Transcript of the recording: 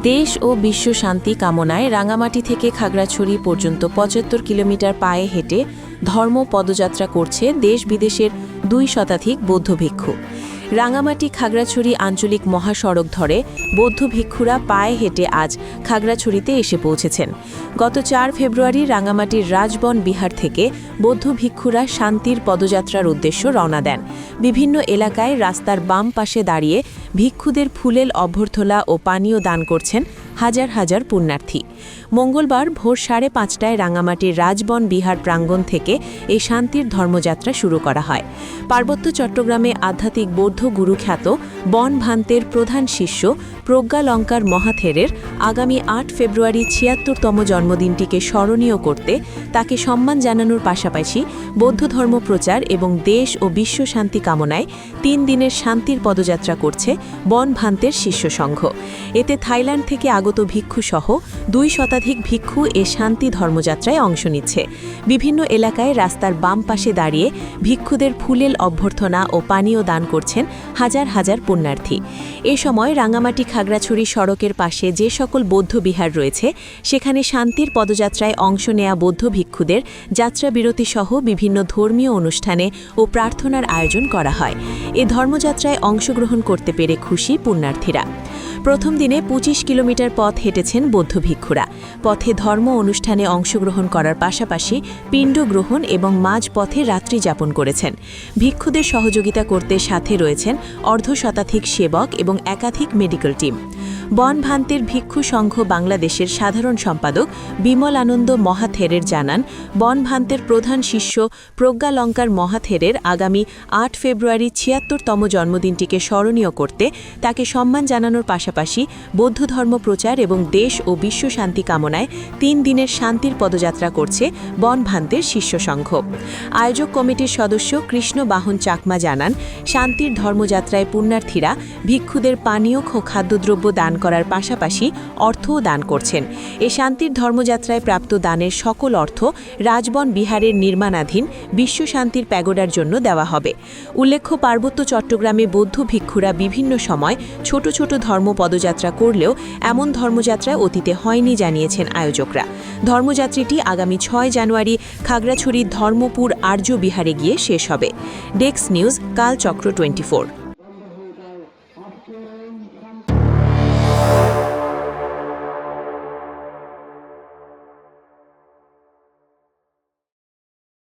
দেশ ও বিশ্ব শান্তি কামনায় রাঙামাটি থেকে খাগড়াছড়ি পর্যন্ত ৭৫ কিলোমিটার পায়ে হেঁটে ধর্ম পদযাত্রা করছে দেশ বিদেশের ২ শতাধিক বৌদ্ধ ভিক্ষু। রাঙামাটি খাগড়াছড়ি আঞ্চলিক মহাসড়ক ধরে বৌদ্ধ ভিক্ষুরা পায়ে হেঁটে আজ খাগড়াছড়িতে এসে পৌঁছেছেন। গত ৪ ফেব্রুয়ারি রাঙামাটির রাজবন বিহার থেকে বৌদ্ধ ভিক্ষুরা শান্তির পদযাত্রার উদ্দেশ্য রওনা দেন। বিভিন্ন এলাকায় রাস্তার বাম পাশে দাঁড়িয়ে ভিক্ষুদের ফুলেল অভ্যর্থনা ও পানীয় দান করছেন হাজার হাজার পুণ্যার্থী। মঙ্গলবার ভোর ৫:৩০টায় রাঙামাটির রাজবন বিহার প্রাঙ্গণ থেকে এই শান্তির ধর্মযাত্রা শুরু করা হয়। পার্বত্য চট্টগ্রামে আধ্যাত্মিক বৌদ্ধ গুরু খ্যাত বন ভান্তের প্রধান শিষ্য প্রজ্ঞালঙ্কার মহাথেরের আগামী ৮ ফেব্রুয়ারি ৭৬তম জন্মদিনটিকে স্মরণীয় করতে তাকে সম্মান জানানোর পাশাপাশি বৌদ্ধ ধর্ম প্রচার এবং দেশ ও বিশ্ব শান্তি কামনায় ৩ দিনের শান্তির পদযাত্রা করছে বন ভান্তের শিষ্য সংঘ। এতে থাইল্যান্ড থেকে আগত ভিক্ষুসহ ২ শতাধিক ভিক্ষু এ শান্তি ধর্মযাত্রায় অংশ নিচ্ছে। বিভিন্ন এলাকায় রাস্তার বাম পাশে দাঁড়িয়ে ভিক্ষুদের ফুলেল অভ্যর্থনা ও পানীয় দান করছেন হাজার হাজার পুণ্যার্থী। এ সময় রাঙামাটি খাগড়াছড়ি সড়কের পাশে যে সকল বৌদ্ধ বিহার রয়েছে সেখানে শান্তির পদযাত্রায় অংশ নেয়া বৌদ্ধ ভিক্ষুদের যাত্রা বিরতি সহ বিভিন্ন ধর্মীয় অনুষ্ঠানে ও প্রার্থনার আয়োজন করা হয়। এ ধর্মযাত্রায় অংশগ্রহণ করতে পেরে খুশি পুণ্যার্থীরা। প্রথম দিনে ২৫ কিলোমিটার পথ হেঁটেছেন বৌদ্ধ ভিক্ষুরা। পথে ধর্ম অনুষ্ঠানে অংশগ্রহণ করার পাশাপাশি পিণ্ড গ্রহণ এবং মাঝ পথে রাত্রি যাপন করেছেন। ভিক্ষুদের সহযোগিতা করতে সাথে রয়েছেন অর্ধশতাধিক সেবক এবং একাধিক মেডিকেল টিম। বন ভান্তের ভিক্ষু সংঘ বাংলাদেশের সাধারণ সম্পাদক বিমল আনন্দ মহাথেরের জানান, বন ভান্তের প্রধান শিষ্য প্রজ্ঞালঙ্কার মহাথেরের আগামী ৮ ফেব্রুয়ারি ৭৬তম জন্মদিনটিকে স্মরণীয় করতে তাকে সম্মান জানানোর পাশাপাশি বৌদ্ধ ধর্ম প্রচার এবং দেশ ও বিশ্ব শান্তি কামনায় ৩ দিনের শান্তির পদযাত্রা করছে বন ভান্তের শিষ্য সংঘ। আয়োজক কমিটির সদস্য কৃষ্ণ বাহন চাকমা জানান, শান্তির ধর্মযাত্রায় পুণ্যার্থীরা ভিক্ষুদের পানীয় ও খাদ্যদ্রব্য দান করার পাশাপাশি অর্থও দান করছেন। এ শান্তির ধর্মযাত্রায় প্রাপ্ত দানের সকল অর্থ রাজবন বিহারের নির্মাণাধীন বিশ্ব শান্তির প্যাগোডার জন্য দেওয়া হবে। উল্লেখ্য, পার্বত্য চট্টগ্রামে বৌদ্ধ ভিক্ষুরা বিভিন্ন সময় ছোট ছোট ধর্ম পদযাত্রা করলেও এমন ধর্মযাত্রায় অতীতে হয়নি জানিয়েছেন আয়োজকরা। ধর্মযাত্রাটি আগামী ৬ জানুয়ারি খাগড়াছড়ির ধর্মপুর আর্য বিহারে গিয়ে শেষ হবে। Desk news, Kalchakra 24।